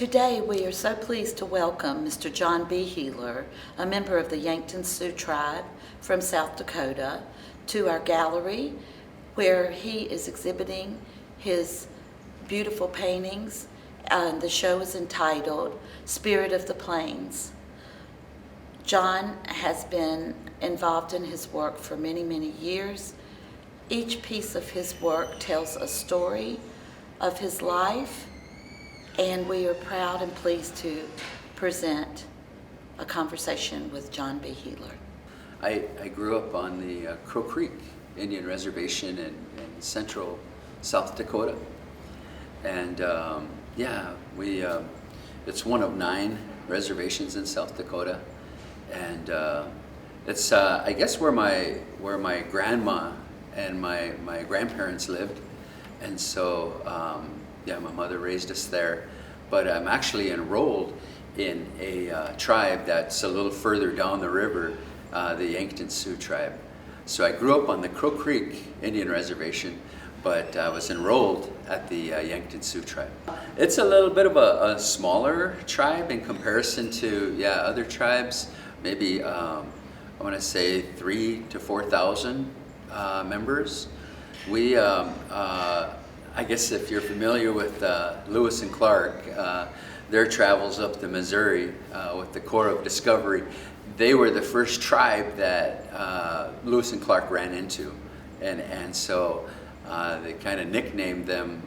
Today we are so pleased to welcome Mr. John Beheler, a member of the Yankton Sioux Tribe from South Dakota, to our gallery where he is exhibiting his beautiful paintings. The show is entitled Spirit of the Plains. John has been involved in his work for many, many years. Each piece of his work tells a story of his life, and we are proud and pleased to present a conversation with John Beheler. I grew up on the Crow Creek Indian Reservation in central South Dakota, and it's one of 9 reservations in South Dakota, and it's I guess where my grandma and my grandparents lived, and so my mother raised us there. But I'm actually enrolled in a tribe that's a little further down the river, the Yankton Sioux tribe. So I grew up on the Crow Creek Indian Reservation, but I was enrolled at the Yankton Sioux tribe. It's a little bit of a smaller tribe in comparison to other tribes. Maybe I want to say 3,000 to 4,000 members. We I guess if you're familiar with Lewis and Clark, their travels up the Missouri with the Corps of Discovery, they were the first tribe that Lewis and Clark ran into, and so they kind of nicknamed them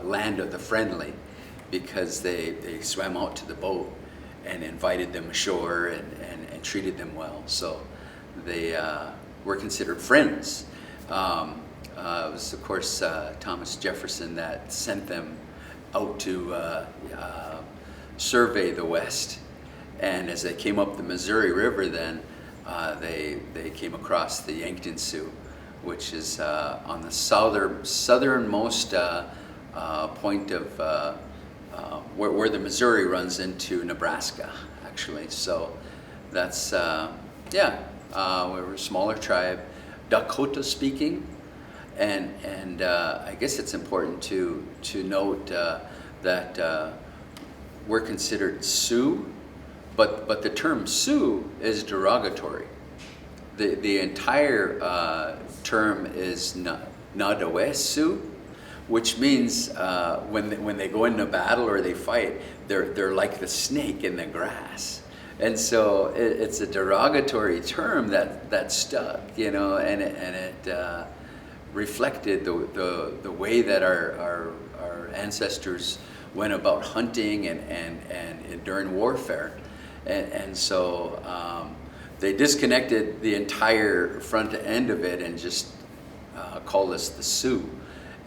Land of the Friendly, because they swam out to the boat and invited them ashore and treated them well. So they were considered friends. It was, of course, Thomas Jefferson that sent them out to survey the West. And as they came up the Missouri River, then they came across the Yankton Sioux, which is on the southernmost point of where the Missouri runs into Nebraska, actually. So that's we're a smaller tribe, Dakota speaking. And I guess it's important to note that we're considered Sioux, but the term Sioux is derogatory. The entire term is Nadawes Sioux, which means when they go into battle or they fight, they're like the snake in the grass. And so it's a derogatory term that stuck, and it reflected the way that our ancestors went about hunting and during warfare, and so they disconnected the entire front end of it and just called us the Sioux,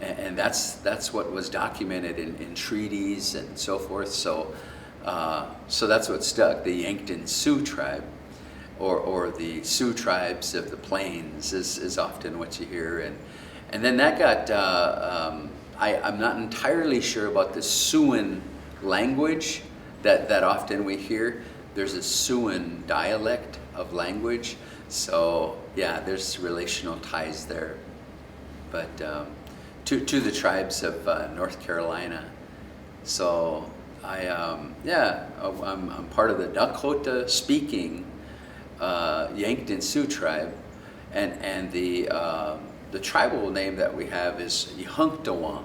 and that's what was documented in treaties and so forth. So that's what stuck. The Yankton Sioux tribe, or the Sioux tribes of the plains is often what you hear, and then that got I'm not entirely sure about the Siouan language that often we hear. There's a Siouan dialect of language, so there's relational ties there. But to the tribes of North Carolina. So I'm part of the Dakota speaking Yankton Sioux tribe, and the tribal name that we have is Ihunktawa.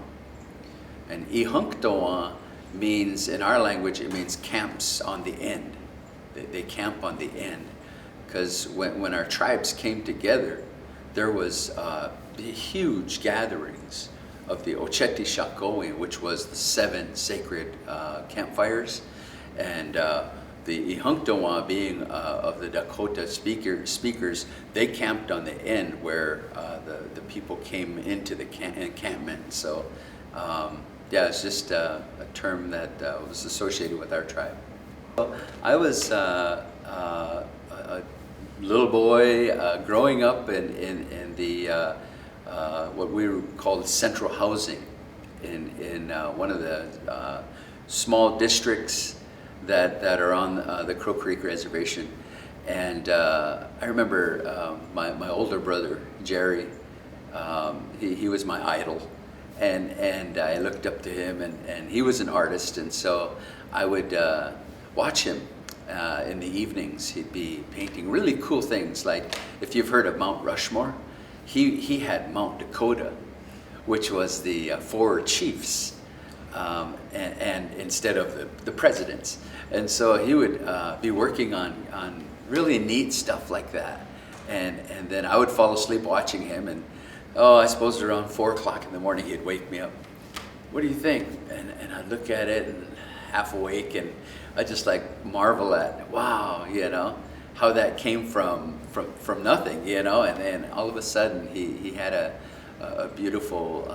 And Ihunktawa means, in our language, it means camps on the end. They camp on the end, because when our tribes came together, there was huge gatherings of the Ocheti Shakowin, which was the 7 sacred campfires, and the Ihunktawa, being of the Dakota speakers, they camped on the end where the people came into the encampment. So it's just a term that was associated with our tribe. I was a little boy growing up in the what we called central housing in one of the small districts that are on the Crow Creek Reservation. And I remember my older brother, Jerry, he was my idol. And I looked up to him, and he was an artist, and so I would watch him in the evenings. He'd be painting really cool things, like if you've heard of Mount Rushmore, he had Mount Dakota, which was the four chiefs, and instead of the presidents. And so he would be working on really neat stuff like that. And then I would fall asleep watching him, and I suppose around 4 o'clock in the morning he'd wake me up. What do you think? And I'd look at it and half awake, and I just like marvel at, wow, how that came from nothing, and then all of a sudden he had a beautiful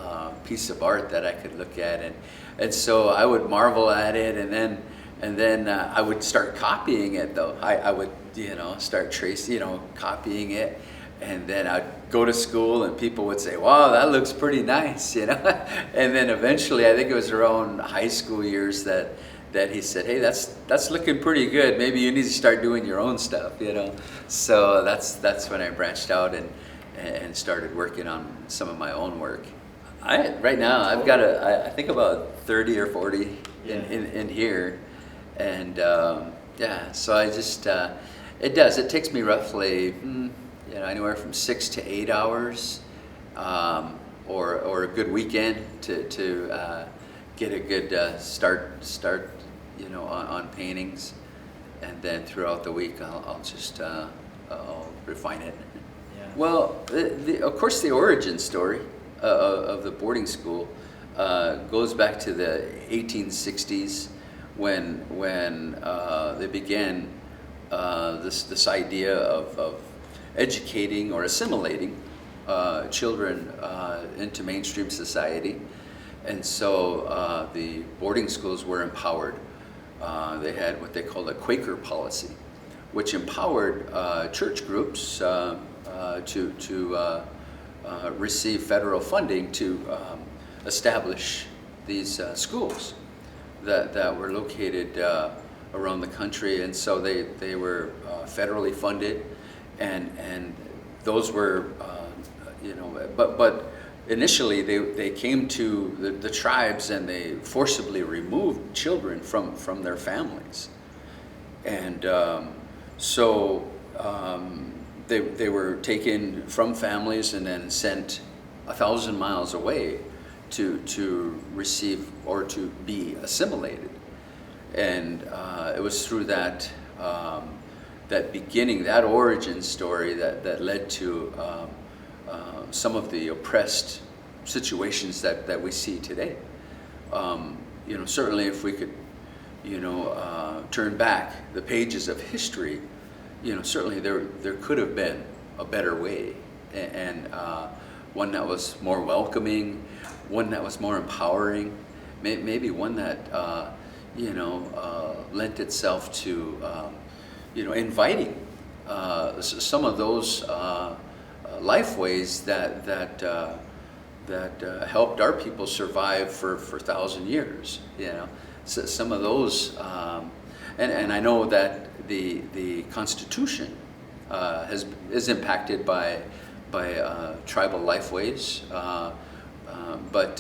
piece of art that I could look at, and so I would marvel at it, and then I would start copying it though. I would start tracing, copying it, and then I'd go to school and people would say, wow, that looks pretty nice, and then eventually I think it was around high school years that he said, hey, that's looking pretty good. Maybe you need to start doing your own stuff, So that's when I branched out and started working on some of my own work. Right now I've got I think about 30 or 40 in here, and so I just it takes me roughly anywhere from 6 to 8 hours, or a good weekend to get a good start on paintings, and then throughout the week I'll just I'll refine it. Yeah. Well, of course the origin story of the boarding school goes back to the 1860s when they began this idea of educating or assimilating children into mainstream society. And so the boarding schools were empowered. They had what they called a Quaker policy, which empowered church groups to receive federal funding to establish these schools that were located around the country. And so they were federally funded, and those were, but initially they came to the tribes and they forcibly removed children from their families. And so they were taken from families and then sent 1,000 miles away to receive or to be assimilated. And it was through that beginning, that origin story that led to some of the oppressed situations that we see today. Certainly if we could, turn back the pages of history, certainly there could have been a better way, and one that was more welcoming, one that was more empowering, maybe one that lent itself to inviting some of those life ways that helped our people survive for 1,000 years. So some of those, and I know that the Constitution is impacted by tribal lifeways, but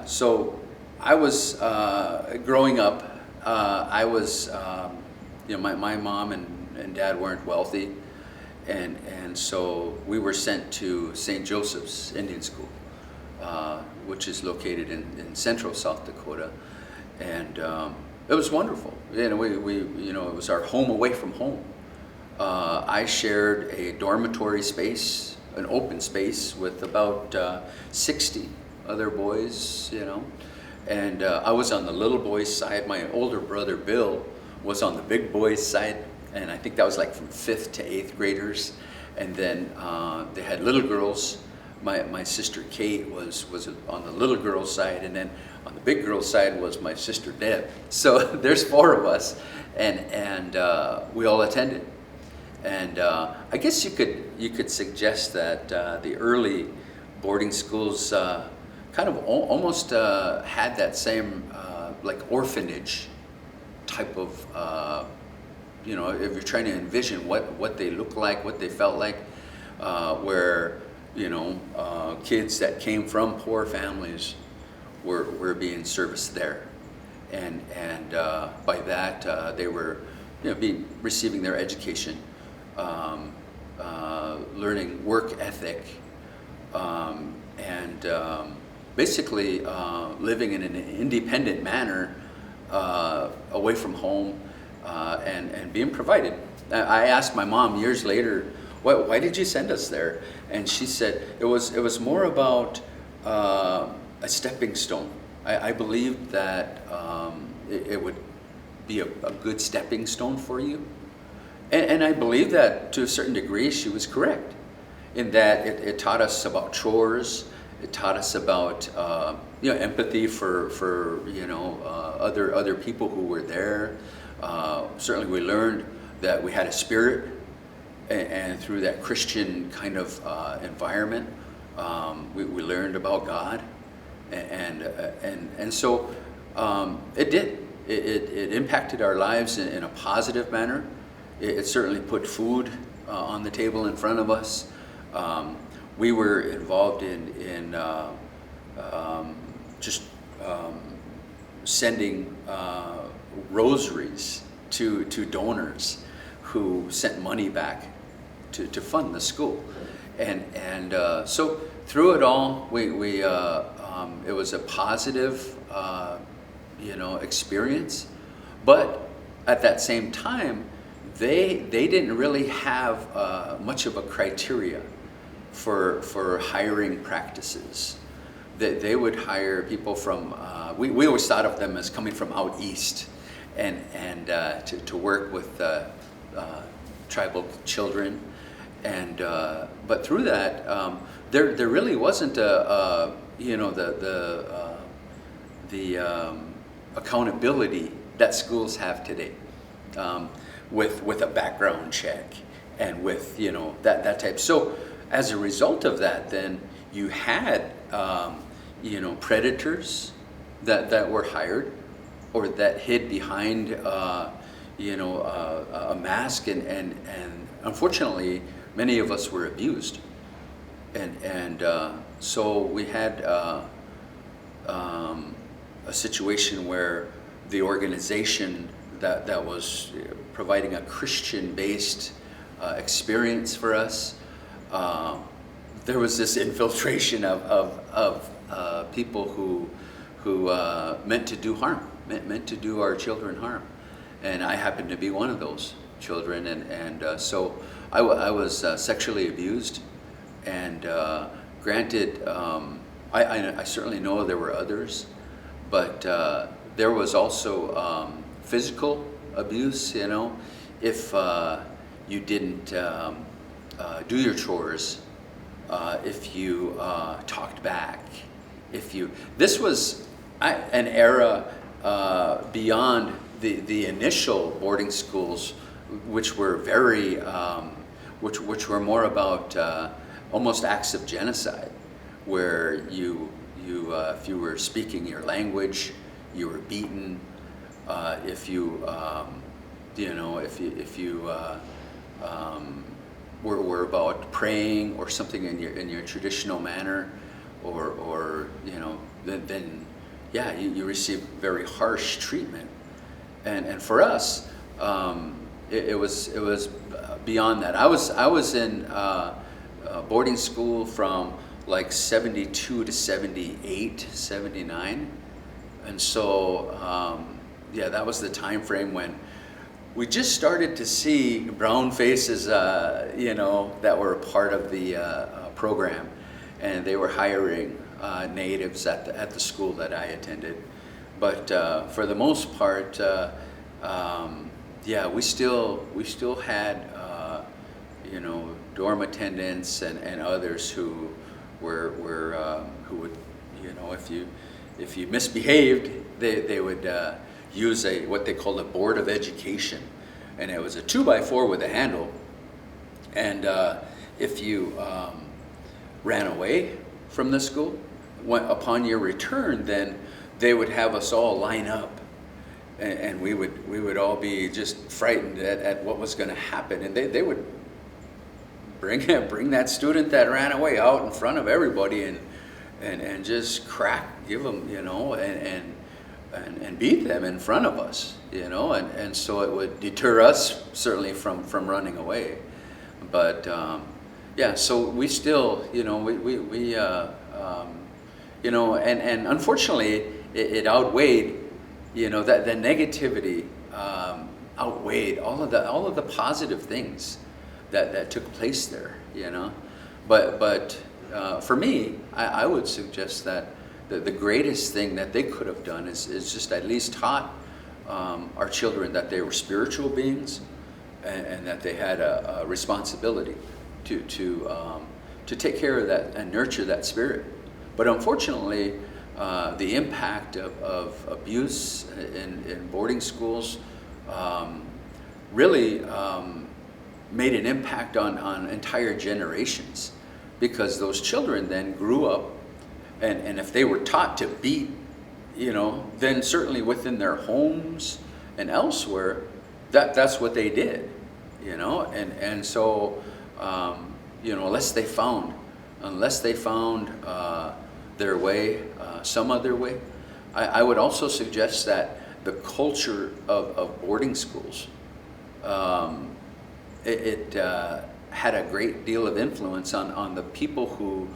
so I was growing up. I was, my mom and dad weren't wealthy, and so we were sent to St. Joseph's Indian School, which is located in central South Dakota, and it was wonderful. We it was our home away from home. I shared a dormitory space, an open space, with about 60 other boys, and I was on the little boys' side. My older brother Bill was on the big boys' side, and I think that was like from 5th to 8th graders. And then they had little girls. My sister Kate was on the little girls' side, and then on the big girls' side was my sister Deb. So there's 4 of us, and we all attended. And I guess you could suggest that the early boarding schools kind of almost had that same like orphanage type of, if you're trying to envision what they look like, what they felt like, where kids that came from poor families were being serviced there, and by that they were, receiving their education, learning work ethic, and basically living in an independent manner, away from home, and being provided. I asked my mom years later, why did you send us there? And she said it was more about a stepping stone. I believed that it would be a good stepping stone for you. And I believe that to a certain degree she was correct, in that it taught us about chores. It taught us about empathy for other people who were there. Certainly we learned that we had a spirit, and through that Christian kind of environment, we learned about God, and so it did. It impacted our lives in a positive manner. It certainly put food on the table in front of us. We were involved in just sending rosaries to donors who sent money back to fund the school, and so through it all, we it was a positive experience, but at that same time, they didn't really have much of a criteria for hiring practices. They would hire people from, we always thought of them as coming from out east, and to work with tribal children, and but through that, there really wasn't the accountability that schools have today, with a background check and with that type. So as a result of that, then you had predators that were hired, or that hid behind a mask, and unfortunately many of us were abused, and so we had a situation where the organization that was providing a Christian-based experience for us, there was this infiltration of people who meant to do harm, meant to do our children harm, and I happened to be one of those children, and so I was sexually abused, and granted, I certainly know there were others, but there was also physical abuse. If you didn't do your chores, if you talked back, this was an era beyond the initial boarding schools, which were very, which were more about almost acts of genocide, where you if you were speaking your language, you were beaten. If you were about praying or something in your traditional manner, or then you received very harsh treatment. And for us, it was beyond that. I was in boarding school from like 72 to 78, 79. And so, that was the time frame when we just started to see brown faces, that were a part of the program. And they were hiring natives at the school that I attended. But for the most part, we still had, dorm attendants and others who who would, if you misbehaved, they would use what they called a board of education, and it was a 2x4 with a handle, and if you ran away from the school, upon your return, then they would have us all line up, and we would all be just frightened at what was going to happen, and they would bring that student that ran away out in front of everybody and just give them, and and beat them in front of us, and so it would deter us certainly from running away. But yeah, so we still, and unfortunately it outweighed, that negativity outweighed all of the positive things that took place there, But for me, I would suggest that the greatest thing that they could have done is just at least taught our children that they were spiritual beings, and that they had a responsibility to take care of that and nurture that spirit. But unfortunately, the impact of abuse in boarding schools really made an impact on entire generations, because those children then grew up, and if they were taught to beat, then certainly within their homes and elsewhere, that's what they did, and so unless they found their way, some other way. I would also suggest that the culture of boarding schools, it had a great deal of influence on the people who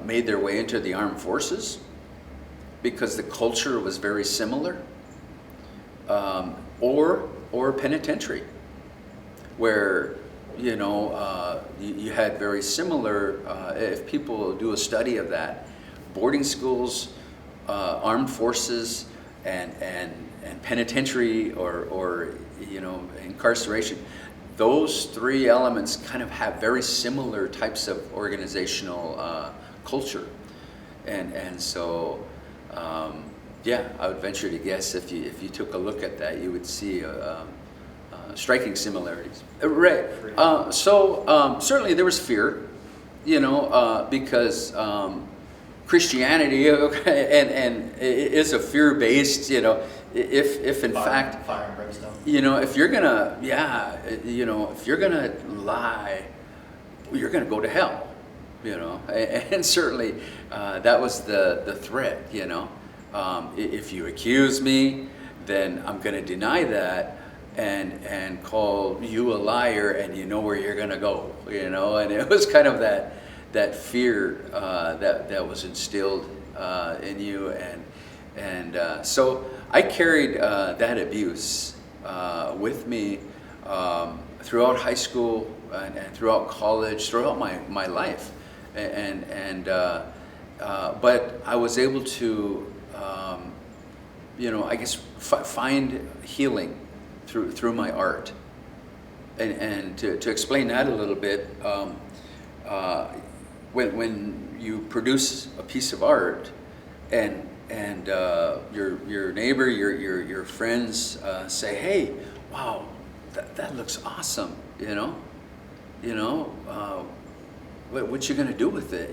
made their way into the armed forces, because the culture was very similar, or penitentiary, where you had very similar, if people do a study of that, boarding schools, armed forces, and penitentiary, or incarceration. Those three elements kind of have very similar types of organizational culture, and so yeah, I would venture to guess if you took a look at that, you would see striking similarities. Right. So certainly there was fear, because Christianity and is a fear-based, if in fact, fire and brimstone. if you're gonna, if you're gonna lie, you're gonna go to hell, and certainly that was the threat, if you accuse me, then I'm gonna deny that and call you a liar, and you know where you're gonna go, and it was kind of that fear that was instilled in you, and so I carried that abuse with me throughout high school and throughout college, throughout my life, but I was able to I guess find healing through my art, and to explain that a little bit. When you produce a piece of art, and your neighbor, your friends say, "Hey, wow, that looks awesome," what you gonna do with it,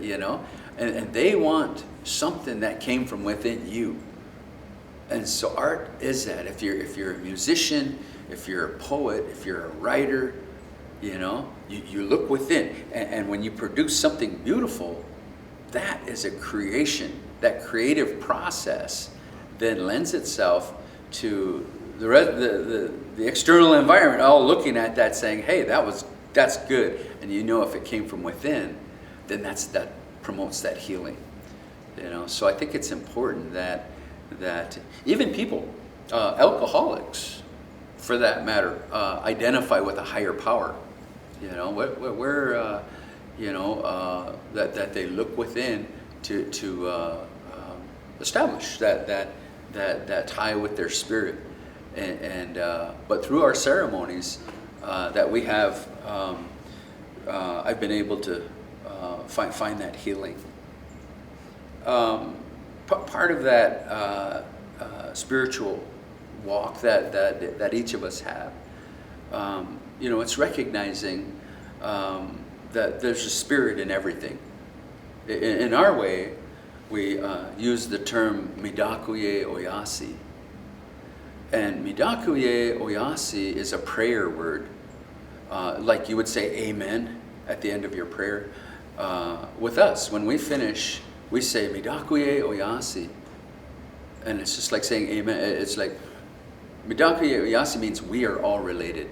and they want something that came from within you. And so art is that. If you're a musician, if you're a poet, if you're a writer, you look within, and when you produce something beautiful, that is a creation. That creative process then lends itself to the external environment, all looking at that, saying, "Hey, that's good," and if it came from within, then that promotes that healing. So I think it's important that even people, alcoholics, for that matter, identify with a higher power. That they look within to establish that tie with their spirit, but through our ceremonies that we have, I've been able to find that healing. Part of that spiritual walk that each of us have, it's recognizing that there's a spirit in everything. In our way, we use the term midakuye oyasi. And midakuye oyasi is a prayer word. Like you would say amen at the end of your prayer. With us, when we finish, we say midakuye oyasi. And it's just like saying amen. It's like, Midaka Yasi means we are all related.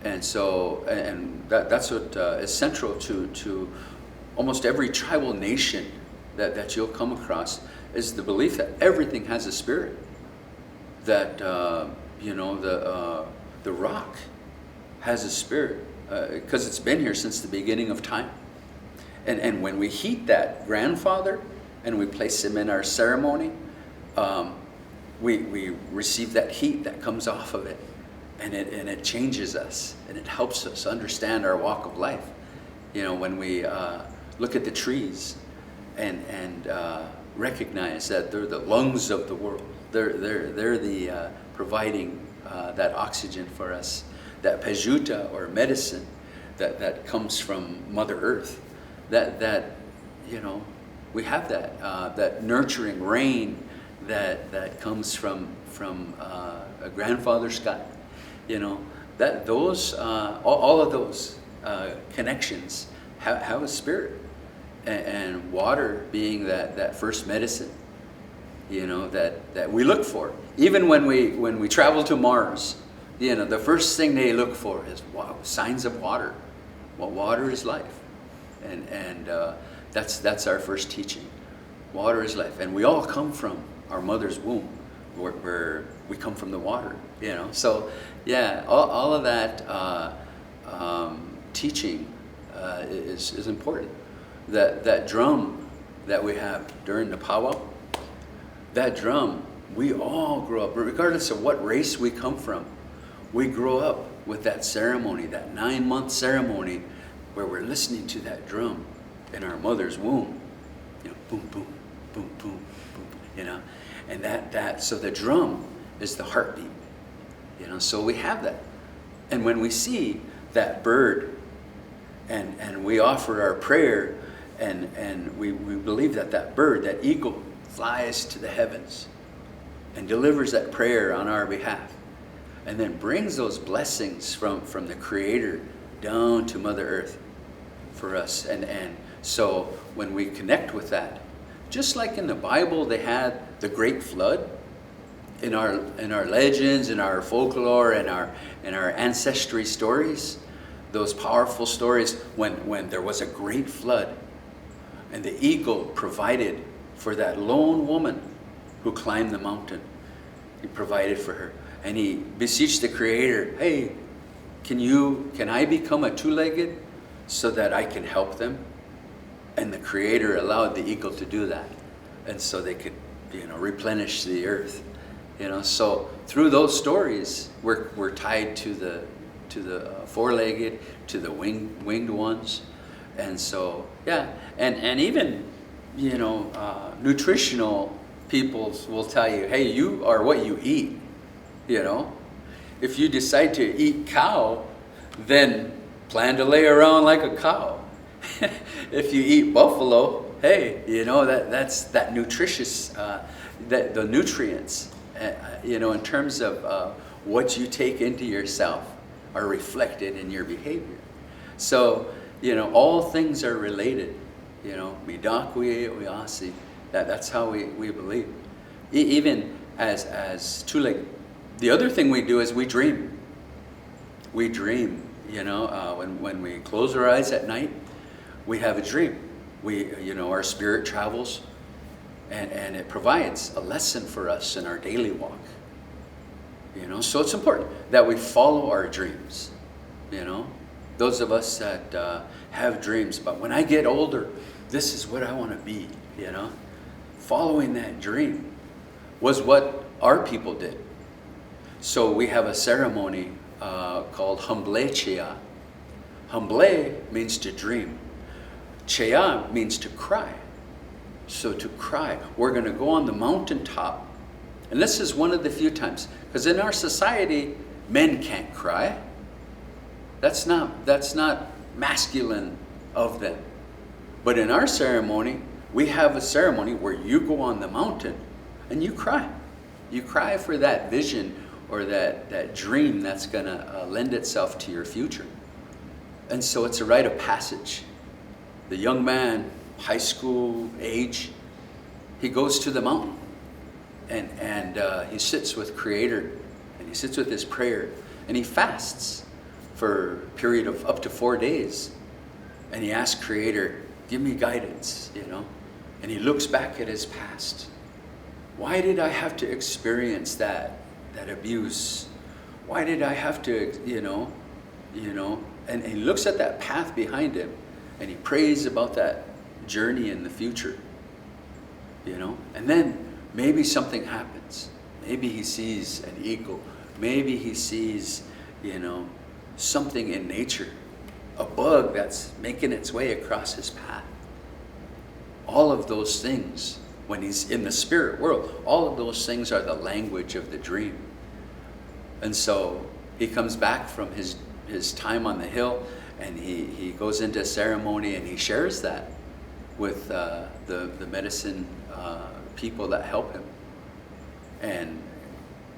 And so, and that's what is central to almost every tribal nation that you'll come across, is the belief that everything has a spirit. That, the rock has a spirit, because it's been here since the beginning of time. And when we heat that grandfather and we place him in our ceremony, we receive that heat that comes off of it, and it changes us, and it helps us understand our walk of life. When we look at the trees and recognize that they're the lungs of the world, they're the providing that oxygen for us, that pajuta or medicine that comes from Mother Earth, that we have that nurturing rain that comes from a grandfather sky, that those all of those connections have a spirit, and water being that first medicine, that we look for. Even when we travel to Mars, the first thing they look for is signs of water. Well, water is life, and that's our first teaching. Water is life, and we all come from our mother's womb, where we come from the water. So yeah, all of that teaching is important. That drum that we have during the powwow, that drum, we all grow up, regardless of what race we come from, we grow up with that ceremony, that 9-month ceremony, where we're listening to that drum in our mother's womb. Boom, boom, boom, boom, boom, and so the drum is the heartbeat, so we have that. And when we see that bird and we offer our prayer, and we believe that bird, that eagle, flies to the heavens and delivers that prayer on our behalf, and then brings those blessings from the Creator down to Mother Earth for us. And so when we connect with that, just like in the Bible they had the great flood, in our legends, in our folklore, in our ancestry stories, those powerful stories, when there was a great flood, and the eagle provided for that lone woman who climbed the mountain. He provided for her, and he beseeched the Creator, hey, can I become a two-legged so that I can help them? And the Creator allowed the eagle to do that, and so they could replenish the earth. So through those stories, we're tied to the four-legged, to the winged ones. And so, yeah, and even, nutritional people will tell you, hey, you are what you eat, If you decide to eat cow, then plan to lay around like a cow. If you eat buffalo, hey, that's that nutritious, the nutrients, in terms of what you take into yourself are reflected in your behavior. So, all things are related. Midakwe Oyasi. That's how we believe. Even as two-legged. The other thing we do is we dream. We dream. When we close our eyes at night, we have a dream. Our spirit travels, and it provides a lesson for us in our daily walk. So it's important that we follow our dreams. Those of us that have dreams, but when I get older, this is what I want to be. Following that dream was what our people did. So we have a ceremony called Hamble Chea. Hamble means to dream. Chea means to cry. So to cry, we're going to go on the mountaintop. And this is one of the few times, because in our society, men can't cry. That's not masculine of them. But in our ceremony, we have a ceremony where you go on the mountain and you cry. You cry for that vision or that dream that's going to lend itself to your future. And so it's a rite of passage. The young man, high school age, he goes to the mountain and he sits with Creator, and he sits with his prayer, and he fasts for a period of up to 4 days, and he asks Creator, give me guidance, and he looks back at his past. Why did I have to experience that abuse? Why did I have to, and he looks at that path behind him, and he prays about that journey in the future, and then maybe something happens. Maybe he sees an eagle. Maybe he sees, something in nature, a bug that's making its way across his path. All of those things, when he's in the spirit world, all of those things are the language of the dream. And so he comes back from his time on the hill, and he goes into ceremony, and he shares that with the medicine people that help him. And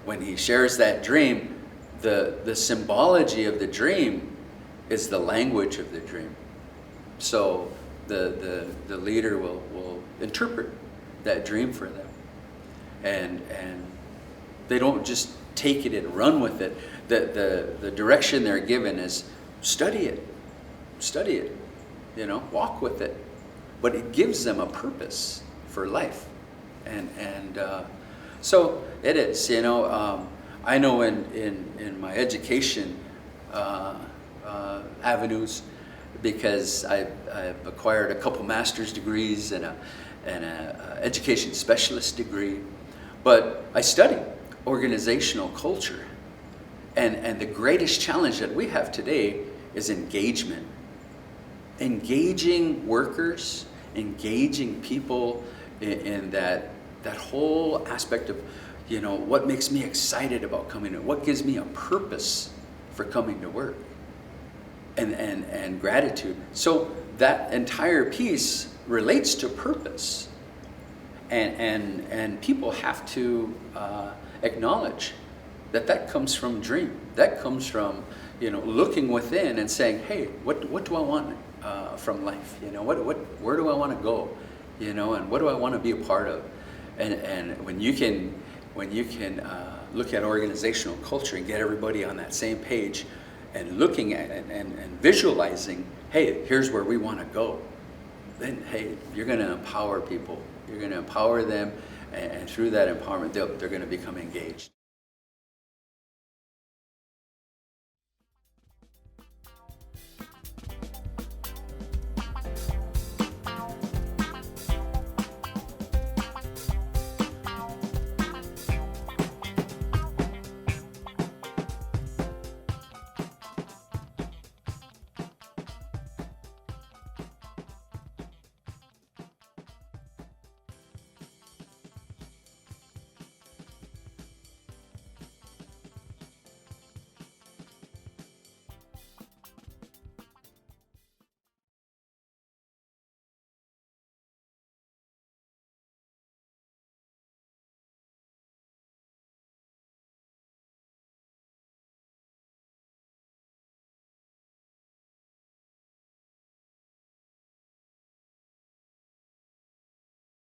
when he shares that dream, the symbology of the dream is the language of the dream. So the leader will interpret that dream for them. And they don't just take it and run with it. The direction they're given is study it, walk with it. But it gives them a purpose for life. And so it is, I know in my education avenues, because I've acquired a couple master's degrees and a education specialist degree, but I study organizational culture. And the greatest challenge that we have today is engagement. Engaging workers, engaging people in that whole aspect of, what makes me excited about coming to, what gives me a purpose for coming to work, and gratitude. So that entire piece relates to purpose, and people have to acknowledge that comes from dream. That comes from looking within and saying, hey, what do I want from life? Where do I want to go? And what do I want to be a part of? And when you can look at organizational culture and get everybody on that same page, and looking at it and visualizing, hey, here's where we want to go, then hey, you're going to empower people. You're going to empower them, and through that empowerment, they're going to become engaged.